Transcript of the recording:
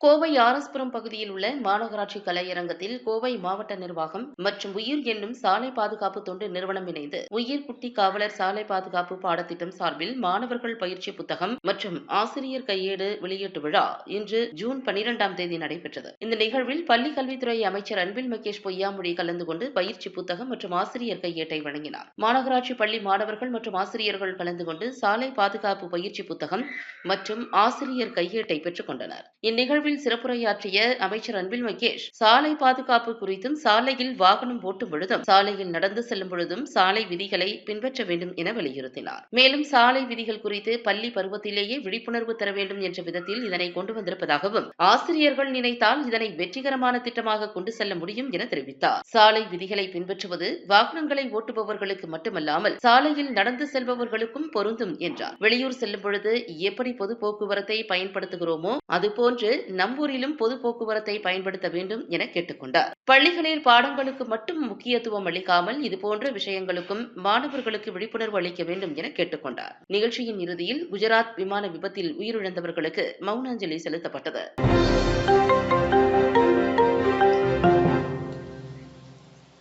கோவை ஆர்.எஸ்.புரம் பகுதியில் உள்ள மாநகராட்சி கலையரங்கத்தில் கோவை மாவட்ட நிர்வாகம் மற்றும் உயிர் என்னும் சாலை பாதுகாப்பு தொண்டு நிறுவனம் இணைந்து உயிர் குட்டி காவலர் சாலை பாதுகாப்பு பாடத்திட்டம் சார்பில் மாணவர்கள் பயிற்சி புத்தகம் மற்றும் ஆசிரியர் கையேடு வெளியீட்டு விழா இன்று ஜூன் 12ஆம் தேதி நடைபெற்றது. இந்த நிகழ்வில் பள்ளிக் கல்வித்துறை அமைச்சர் அன்பில் மகேஷ் பொய்யாமொழி கலந்து கொண்டு பயிற்சி புத்தகம் மற்றும் ஆசிரியர் கையேட்டை வழங்கினார். மாநகராட்சி பள்ளி மாணவர்கள் மற்றும் ஆசிரியர்கள் கலந்து கொண்டு சாலை பாதுகாப்பு பயிற்சி புத்தகம் மற்றும் ஆசிரியர் கையேட்டை பெற்றுக் கொண்டனர். இந்நிகழ்வில் சிறப்புரையாற்றிய அமைச்சர் அன்பில் மகேஷ், சாலை பாதுகாப்பு குறித்தும், சாலையில் வாகனம் ஓட்டும் பொழுதும், சாலையில் நடந்து செல்லும் பொழுதும் சாலை விதிகளை பின்பற்ற வேண்டும் என வலியுறுத்தினார். மேலும் சாலை விதிகள் குறித்து பள்ளி பருவத்திலேயே விழிப்புணர்வு தர வேண்டும் என்ற விதத்தில் இதனை கொண்டு வந்திருப்பதாகவும், ஆசிரியர்கள் நினைத்தால் இதனை வெற்றிகரமான திட்டமாக கொண்டு செல்ல முடியும் என தெரிவித்தார். சாலை விதிகளை பின்பற்றுவது வாகனங்களை ஓட்டுபவர்களுக்கு மட்டுமல்லாமல் சாலையில் நடந்து செல்பவர்களுக்கும் பொருந்தும் என்றார். வெளியூர் செல்லும் பொழுது எப்படி பொது போக்குவரத்தை பயன்படுத்துகிறோமோ அதுபோன்று நம்மூரிலும் பொது போக்குவரத்தை பயன்படுத்த வேண்டும் என கேட்டுக்கொண்டார். பள்ளிகளில் பாடங்களுக்கு மட்டும் முக்கியத்துவம் அளிக்காமல் இதுபோன்ற விஷயங்களுக்கும் மாணவர்களுக்கு விழிப்புணர்வு அளிக்க வேண்டும் என கேட்டுக்கொண்டார். நிகழ்ச்சியின் இறுதியில் குஜராத் விமான விபத்தில் உயிரிழந்தவர்களுக்கு மௌனாஞ்சலி செலுத்தப்பட்டது.